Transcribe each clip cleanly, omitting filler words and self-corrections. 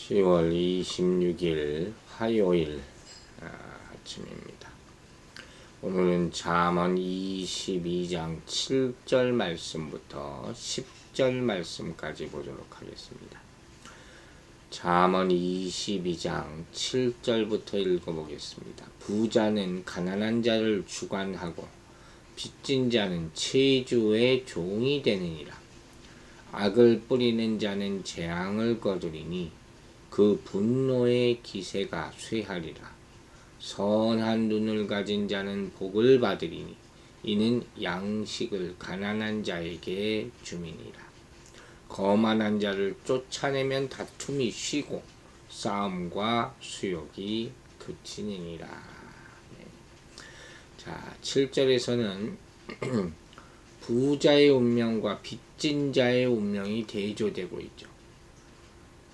10월 26일 화요일 아침입니다. 오늘은 잠언 22장 7절 말씀부터 10절 말씀까지 보도록 하겠습니다. 잠언 22장 7절부터 읽어보겠습니다. 부자는 가난한 자를 주관하고 빚진 자는 채주의 종이 되느니라. 악을 뿌리는 자는 재앙을 거두리니 그 분노의 기세가 쇠하리라. 선한 눈을 가진 자는 복을 받으리니 이는 양식을 가난한 자에게 주미니라. 거만한 자를 쫓아내면 다툼이 쉬고 싸움과 수욕이 그치니라. 자, 7절에서는 부자의 운명과 빚진 자의 운명이 대조되고 있죠.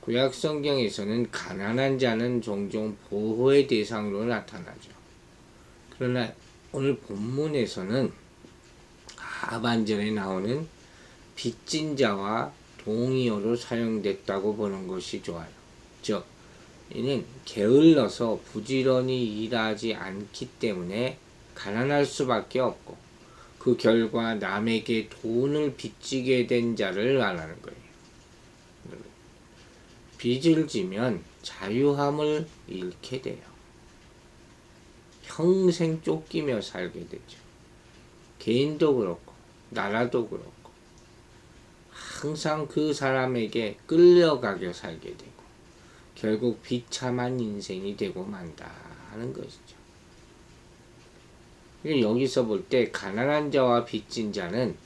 구약 성경에서는 가난한 자는 종종 보호의 대상으로 나타나죠. 그러나 오늘 본문에서는 하반절에 나오는 빚진 자와 동의어로 사용됐다고 보는 것이 좋아요. 즉, 이는 게을러서 부지런히 일하지 않기 때문에 가난할 수밖에 없고 그 결과 남에게 돈을 빚지게 된 자를 말하는 거예요. 빚을 지면 자유함을 잃게 돼요. 평생 쫓기며 살게 되죠. 개인도 그렇고 나라도 그렇고 항상 그 사람에게 끌려가게 살게 되고 결국 비참한 인생이 되고 만다는 것이죠. 여기서 볼 때 가난한 자와 빚진 자는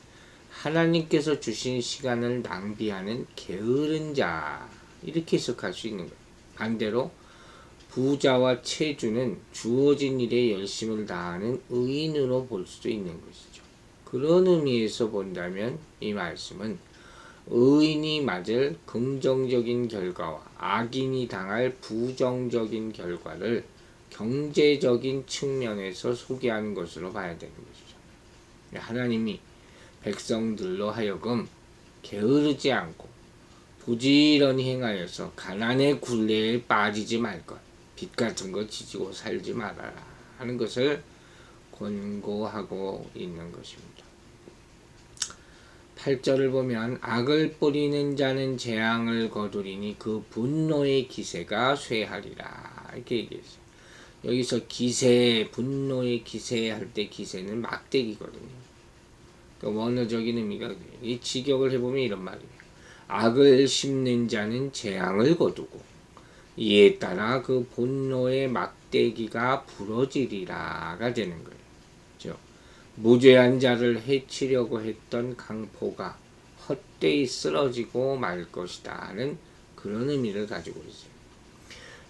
하나님께서 주신 시간을 낭비하는 게으른 자, 이렇게 해석할 수 있는 거예요. 반대로 부자와 채주는 주어진 일에 열심을 다하는 의인으로 볼 수도 있는 것이죠. 그런 의미에서 본다면 이 말씀은 의인이 맞을 긍정적인 결과와 악인이 당할 부정적인 결과를 경제적인 측면에서 소개하는 것으로 봐야 되는 것이죠. 하나님이 백성들로 하여금 게으르지 않고 부지런히 행하여서 가난의 굴레에 빠지지 말 것, 빚 같은 거 지지고 살지 말아라 하는 것을 권고하고 있는 것입니다. 8절을 보면 악을 뿌리는 자는 재앙을 거두리니 그 분노의 기세가 쇠하리라, 이렇게 얘기했어요. 여기서 기세, 분노의 기세 할 때 기세는 막대기거든요. 그러니까 원어적인 의미가 이 직역을 해보면 이런 말이에요. 악을 심는 자는 재앙을 거두고 이에 따라 그 분노의 막대기가 부러지리라가 되는 거예요. 즉, 무죄한 자를 해치려고 했던 강포가 헛되이 쓰러지고 말 것이다는 그런 의미를 가지고 있어요.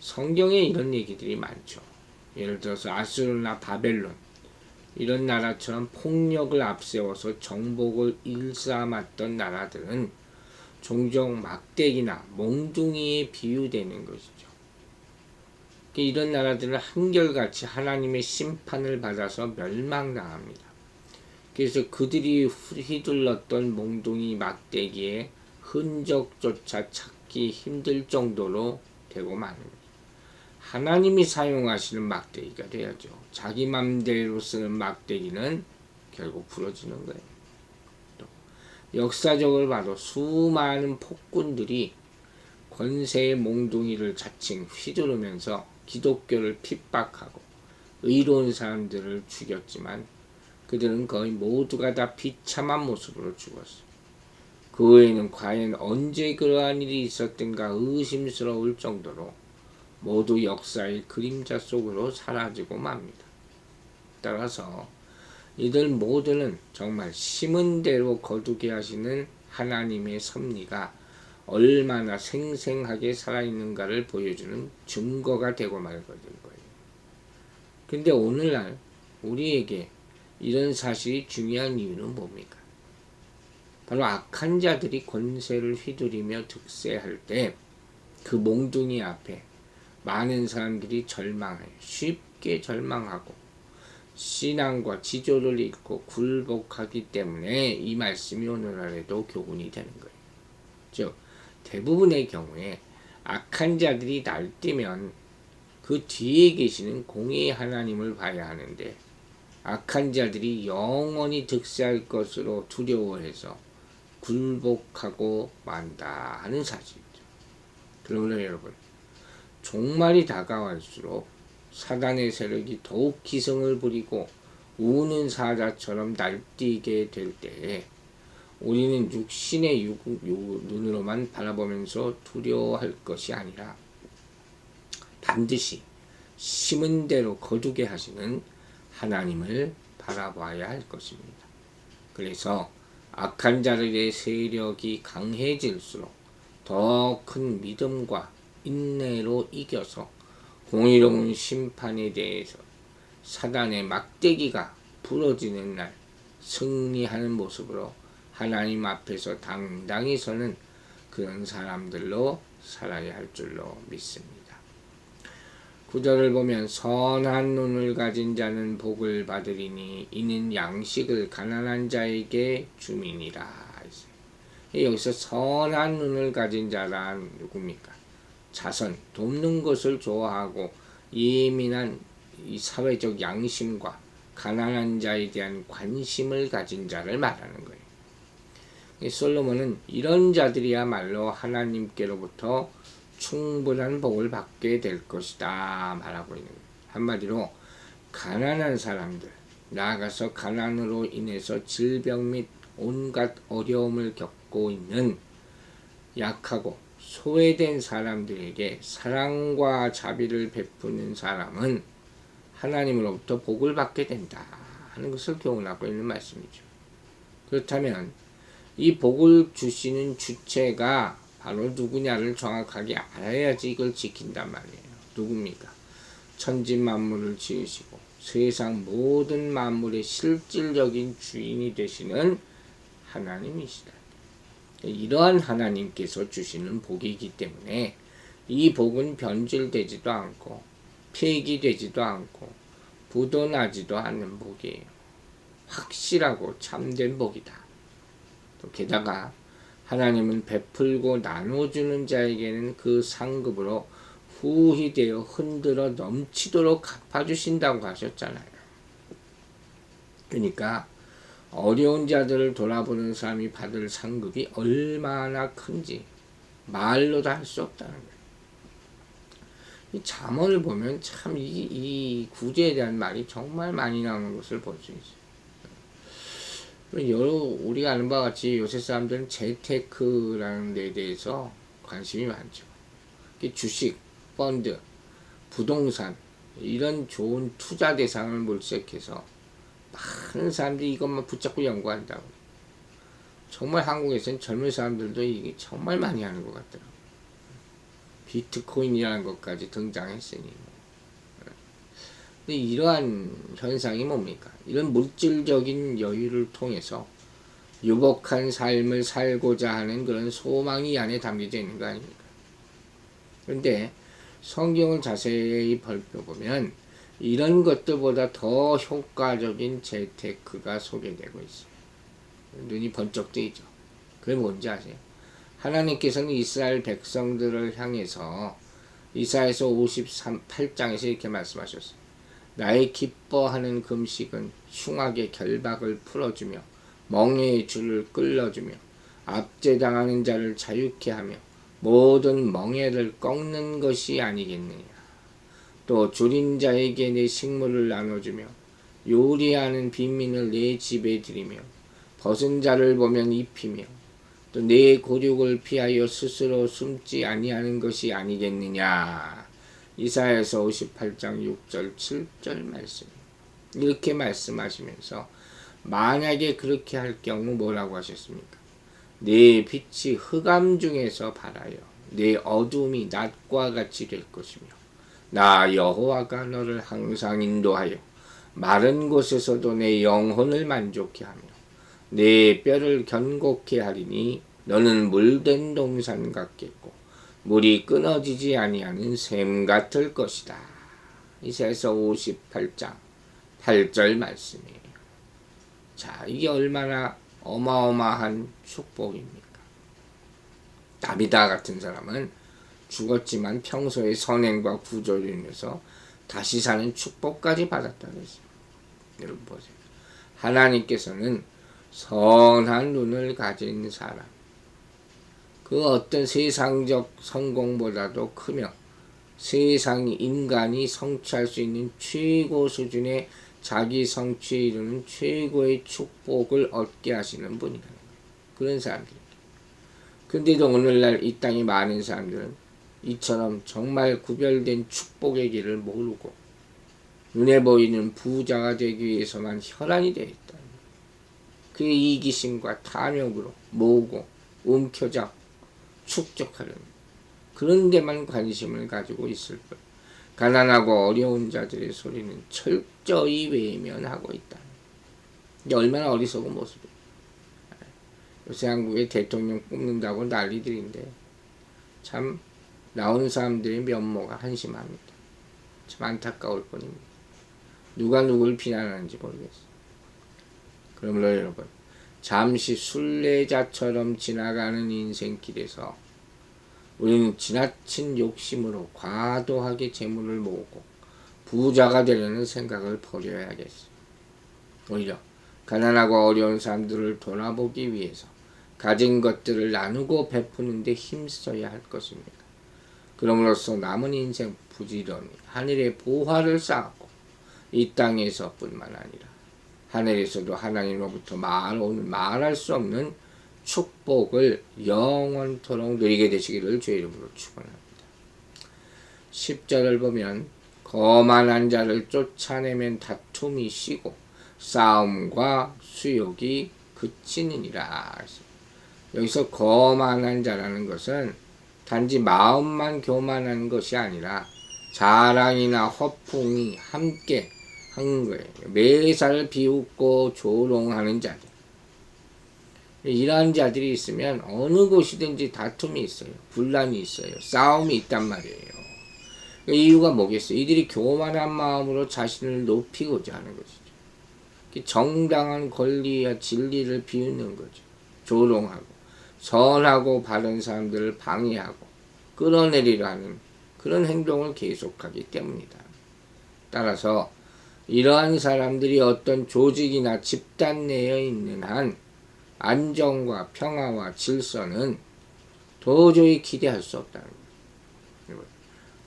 성경에 이런 얘기들이 많죠. 예를 들어서 아수르나 바벨론 이런 나라처럼 폭력을 앞세워서 정복을 일삼았던 나라들은 종종 막대기나 몽둥이에 비유되는 것이죠. 이런 나라들은 한결같이 하나님의 심판을 받아서 멸망당합니다. 그래서 그들이 휘둘렀던 몽둥이 막대기의 흔적조차 찾기 힘들 정도로 되고 마는 하나님이 사용하시는 막대기가 돼야죠. 자기 맘대로 쓰는 막대기는 결국 부러지는 거예요. 또 역사적으로 봐도 수많은 폭군들이 권세의 몽둥이를 자칭 휘두르면서 기독교를 핍박하고 의로운 사람들을 죽였지만 그들은 거의 모두가 다 비참한 모습으로 죽었어요. 그 외에는 과연 언제 그러한 일이 있었던가 의심스러울 정도로 모두 역사의 그림자 속으로 사라지고 맙니다. 따라서 이들 모두는 정말 심은 대로 거두게 하시는 하나님의 섭리가 얼마나 생생하게 살아있는가를 보여주는 증거가 되고 말거든 거예요. 근데 오늘날 우리에게 이런 사실이 중요한 이유는 뭡니까? 바로 악한 자들이 권세를 휘두르며 득세할 때 그 몽둥이 앞에 많은 사람들이 절망해요. 쉽게 절망하고 신앙과 지조를 잃고 굴복하기 때문에 이 말씀이 오늘날에도 교훈이 되는 거예요. 즉 대부분의 경우에 악한 자들이 날뛰면 그 뒤에 계시는 공의 하나님을 봐야 하는데 악한 자들이 영원히 득세할 것으로 두려워해서 굴복하고 만다 하는 사실이죠. 그러므로 여러분, 종말이 다가갈수록 사단의 세력이 더욱 기승을 부리고 우는 사자처럼 날뛰게 될 때에 우리는 육신의 눈으로만 바라보면서 두려워할 것이 아니라 반드시 심은 대로 거두게 하시는 하나님을 바라봐야 할 것입니다. 그래서 악한 자들의 세력이 강해질수록 더 큰 믿음과 인내로 이겨서 공의로운 심판에 대해서 사단의 막대기가 부러지는 날 승리하는 모습으로 하나님 앞에서 당당히 서는 그런 사람들로 살아야 할 줄로 믿습니다. 9절을 보면 선한 눈을 가진 자는 복을 받으리니 이는 양식을 가난한 자에게 주민이라. 여기서 선한 눈을 가진 자란 누굽니까? 자선, 돕는 것을 좋아하고 예민한 이 사회적 양심과 가난한 자에 대한 관심을 가진 자를 말하는 거예요. 솔로몬은 이런 자들이야말로 하나님께로부터 충분한 복을 받게 될 것이다 말하고 있는 거예요. 한마디로 가난한 사람들, 나아가서 가난으로 인해서 질병 및 온갖 어려움을 겪고 있는 약하고 소외된 사람들에게 사랑과 자비를 베푸는 사람은 하나님으로부터 복을 받게 된다 하는 것을 교훈하고 있는 말씀이죠. 그렇다면 이 복을 주시는 주체가 바로 누구냐를 정확하게 알아야지 이걸 지킨단 말이에요. 누굽니까? 천지 만물을 지으시고 세상 모든 만물의 실질적인 주인이 되시는 하나님이시다. 이러한 하나님께서 주시는 복이기 때문에 이 복은 변질되지도 않고 폐기되지도 않고 부도나지도 않는 복이에요. 확실하고 참된 복이다. 또 게다가 하나님은 베풀고 나눠주는 자에게는 그 상급으로 후히 되어 흔들어 넘치도록 갚아주신다고 하셨잖아요. 그러니까 어려운 자들을 돌아보는 사람이 받을 상급이 얼마나 큰지 말로도 할 수 없다는 거예요. 이 잠언을 보면 참 이 구제에 대한 말이 정말 많이 나오는 것을 볼 수 있어요. 우리가 아는 바와 같이 요새 사람들은 재테크라는 데 대해서 관심이 많죠. 주식, 펀드, 부동산 이런 좋은 투자 대상을 몰색해서 많은 사람들이 이것만 붙잡고 연구한다고. 정말 한국에서는 젊은 사람들도 이게 정말 많이 하는 것 같더라고요. 비트코인이라는 것까지 등장했으니. 근데 이러한 현상이 뭡니까? 이런 물질적인 여유를 통해서 유복한 삶을 살고자 하는 그런 소망이 안에 담겨져 있는 거 아닙니까? 그런데 성경을 자세히 살펴보면 이런 것들보다 더 효과적인 재테크가 소개되고 있어요. 눈이 번쩍 뜨이죠. 그게 뭔지 아세요? 하나님께서는 이스라엘 백성들을 향해서 이사야서 58장에서 이렇게 말씀하셨어요. 나의 기뻐하는 금식은 흉악의 결박을 풀어주며 멍에의 줄을 끌어주며 압제당하는 자를 자유케 하며 모든 멍에를 꺾는 것이 아니겠느냐. 또 줄인 자에게 내 식물을 나눠주며 요리하는 빈민을 내 집에 들이며 벗은 자를 보면 입히며 또 내 고륙을 피하여 스스로 숨지 아니하는 것이 아니겠느냐. 이사야서 58장 6절 7절 말씀. 이렇게 말씀하시면서 만약에 그렇게 할 경우 뭐라고 하셨습니까? 내 빛이 흑암 중에서 발하여 내 어둠이 낮과 같이 될 것이며 나 여호와가 너를 항상 인도하여 마른 곳에서도 내 영혼을 만족케 하며 내 뼈를 견고케 하리니 너는 물된 동산 같겠고 물이 끊어지지 아니하는 샘 같을 것이다. 이사야서 58장 8절 말씀이에요. 자, 이게 얼마나 어마어마한 축복입니까? 다비다 같은 사람은 죽었지만 평소의 선행과 구조로 인해서 다시 사는 축복까지 받았다고 했어요. 여러분 보세요. 하나님께서는 선한 눈을 가진 사람, 그 어떤 세상적 성공보다도 크며 세상이 인간이 성취할 수 있는 최고 수준의 자기 성취에 이르는 최고의 축복을 얻게 하시는 분이라는 거예요. 그런 사람들입니다. 근데도 오늘날 이 땅에 많은 사람들은 이처럼 정말 구별된 축복의 길을 모르고 눈에 보이는 부자가 되기 위해서만 혈안이 되어 있다. 그 이기심과 탐욕으로 모으고 움켜잡고 축적하는 그런 데만 관심을 가지고 있을 뿐 가난하고 어려운 자들의 소리는 철저히 외면하고 있다. 이게 얼마나 어리석은 모습이에요. 요새 한국에 대통령 뽑는다고 난리들인데 참 나오는 사람들의 면모가 한심합니다. 참 안타까울 뿐입니다. 누가 누굴 비난하는지 모르겠어요. 그러므로 여러분, 잠시 순례자처럼 지나가는 인생길에서 우리는 지나친 욕심으로 과도하게 재물을 모으고 부자가 되려는 생각을 버려야겠어요. 오히려 가난하고 어려운 사람들을 돌아보기 위해서 가진 것들을 나누고 베푸는 데 힘써야 할 것입니다. 그럼으로써 남은 인생 부지런히 하늘의 보화를 쌓고 이 땅에서 뿐만 아니라 하늘에서도 하나님으로부터 말할 수 없는 축복을 영원토록 누리게 되시기를 주의 이름으로 축원합니다. 10절을 보면 거만한 자를 쫓아내면 다툼이 쉬고 싸움과 수욕이 그치느니라. 여기서 거만한 자라는 것은 단지 마음만 교만한 것이 아니라 자랑이나 허풍이 함께 한 거예요. 매사를 비웃고 조롱하는 자들. 이러한 자들이 있으면 어느 곳이든지 다툼이 있어요. 분란이 있어요. 싸움이 있단 말이에요. 이유가 뭐겠어요? 이들이 교만한 마음으로 자신을 높이고자 하는 것이죠. 정당한 권리와 진리를 비웃는 거죠. 조롱하고 선하고 바른 사람들을 방해하고 끌어내리려 하는 그런 행동을 계속하기 때문이다. 따라서 이러한 사람들이 어떤 조직이나 집단 내에 있는 한 안정과 평화와 질서는 도저히 기대할 수 없다는 거예요.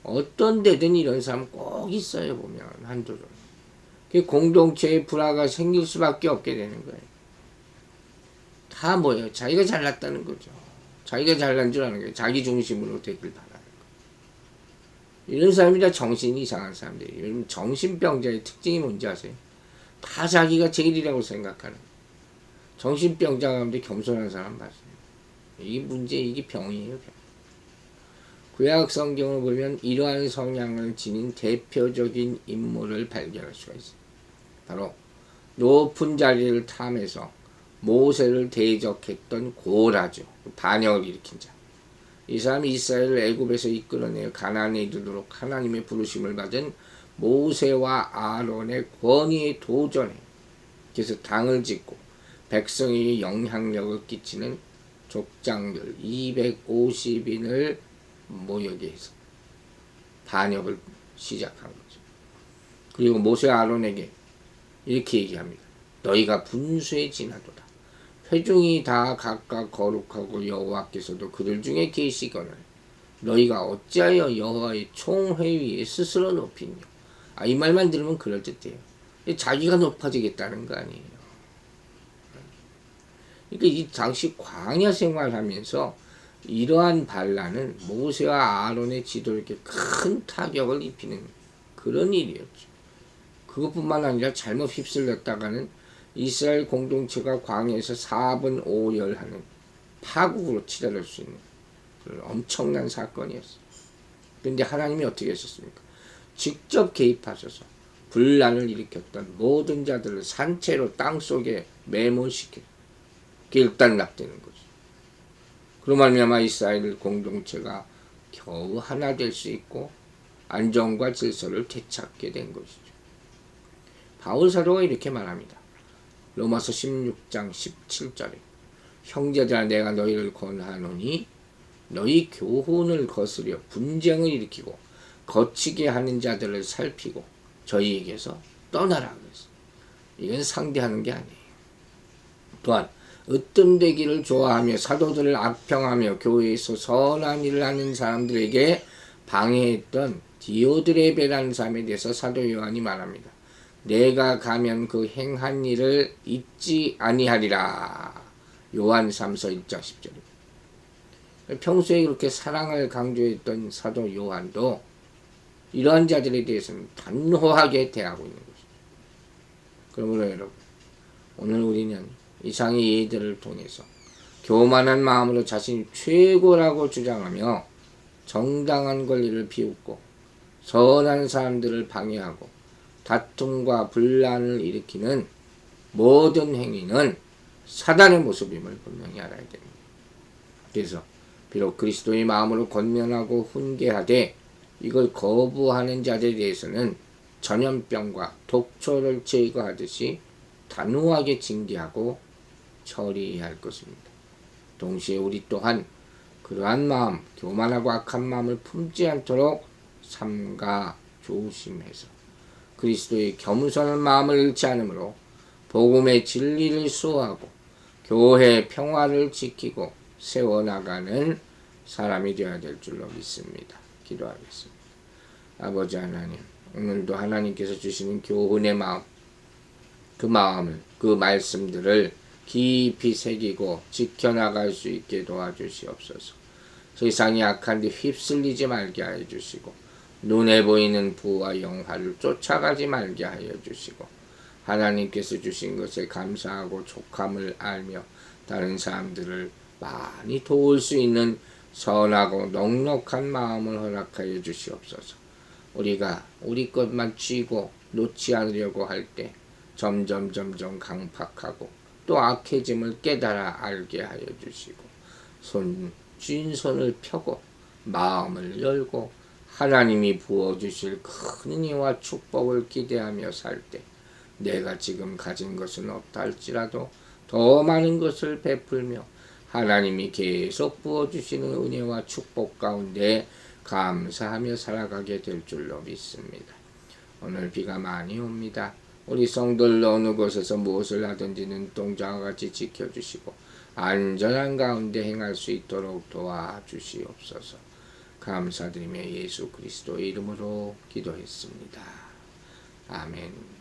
어떤 데든 이런 사람 꼭 있어요. 보면 한두 종. 공동체의 불화가 생길 수밖에 없게 되는 거예요. 다 뭐예요? 자기가 잘났다는 거죠. 자기가 잘난 줄 아는 거예요. 자기 중심으로 되길 바라는 거예요. 이런 사람이 다 정신이 이상한 사람들이에요. 여러분 정신병자의 특징이 뭔지 아세요? 다 자기가 제일이라고 생각하는 거예요. 정신병자 가운데 겸손한 사람 봤어요. 이게 문제, 이게 병이에요, 병. 구약 성경을 보면 이러한 성향을 지닌 대표적인 인물을 발견할 수가 있어요. 바로 높은 자리를 탐해서 모세를 대적했던 고라죠. 반역을 일으킨 자. 이 사람이 이스라엘을 애굽에서 이끌어내어 가나안에 이르도록 하나님의 부르심을 받은 모세와 아론의 권위에 도전해. 그래서 당을 짓고 백성에게 영향력을 끼치는 족장들 250인을 모여게 해서 반역을 시작한 거죠. 그리고 모세 아론에게 이렇게 얘기합니다. 너희가 분수에 지나도다. 회중이 다 각각 거룩하고 여호와께서도 그들 중에 계시거늘 너희가 어찌하여 여호와의 총회위에 스스로 높이냐. 이 말만 들으면 그럴듯해요. 자기가 높아지겠다는 거 아니에요. 그러니까 이 당시 광야 생활하면서 이러한 반란은 모세와 아론의 지도에게 큰 타격을 입히는 그런 일이었죠. 그것뿐만 아니라 잘못 휩쓸렸다가는 이스라엘 공동체가 광야에서 4분 5열하는 파국으로 치달을 수 있는 그런 엄청난 사건이었어요. 그런데 하나님이 어떻게 하셨습니까? 직접 개입하셔서 분란을 일으켰던 모든 자들을 산채로 땅속에 매몰시켜 일단락되는 거죠. 그로 말미암아 이스라엘 공동체가 겨우 하나 될 수 있고 안정과 질서를 되찾게 된 것이죠. 바울 사도가 이렇게 말합니다. 로마서 16장 17절에 형제들아 내가 너희를 권하노니 너희 교훈을 거스려 분쟁을 일으키고 거치게 하는 자들을 살피고 저희에게서 떠나라 그랬어. 이건 상대하는 게 아니에요. 또한 으뜸되기를 좋아하며 사도들을 악평하며 교회에서 선한 일을 하는 사람들에게 방해했던 디오드레베라는 사람에 대해서 사도 요한이 말합니다. 내가 가면 그 행한 일을 잊지 아니하리라. 요한 3서 1장 10절입니다. 평소에 그렇게 사랑을 강조했던 사도 요한도 이러한 자들에 대해서는 단호하게 대하고 있는 것입니다. 그러므로 여러분, 오늘 우리는 이상의 예들을 통해서 교만한 마음으로 자신이 최고라고 주장하며 정당한 권리를 비웃고 선한 사람들을 방해하고 다툼과 분란을 일으키는 모든 행위는 사단의 모습임을 분명히 알아야 됩니다. 그래서 비록 그리스도의 마음으로 권면하고 훈계하되 이걸 거부하는 자들에 대해서는 전염병과 독초를 제거하듯이 단호하게 징계하고 처리할 것입니다. 동시에 우리 또한 그러한 마음, 교만하고 악한 마음을 품지 않도록 삼가 조심해서 그리스도의 겸손한 마음을 잃지 않으므로 복음의 진리를 수호하고 교회 평화를 지키고 세워나가는 사람이 되어야 될 줄로 믿습니다. 기도하겠습니다. 아버지 하나님, 오늘도 하나님께서 주시는 교훈의 마음, 그 마음을, 그 말씀들을 깊이 새기고 지켜나갈 수 있게 도와주시옵소서. 세상이 악한데 휩쓸리지 말게 하여 주시고 눈에 보이는 부와 영화를 쫓아가지 말게 하여 주시고 하나님께서 주신 것에 감사하고 족함을 알며 다른 사람들을 많이 도울 수 있는 선하고 넉넉한 마음을 허락하여 주시옵소서. 우리가 우리 것만 쥐고 놓지 않으려고 할 때 점점 강팍하고 또 악해짐을 깨달아 알게 하여 주시고 쥔 손을 펴고 마음을 열고 하나님이 부어주실 큰 은혜와 축복을 기대하며 살 때 내가 지금 가진 것은 없다 할지라도 더 많은 것을 베풀며 하나님이 계속 부어주시는 은혜와 축복 가운데 감사하며 살아가게 될 줄로 믿습니다. 오늘 비가 많이 옵니다. 우리 성도들 어느 곳에서 무엇을 하든지 눈동자와 같이 지켜주시고 안전한 가운데 행할 수 있도록 도와주시옵소서. 감사드리며 예수 그리스도의 이름으로 기도했습니다. 아멘.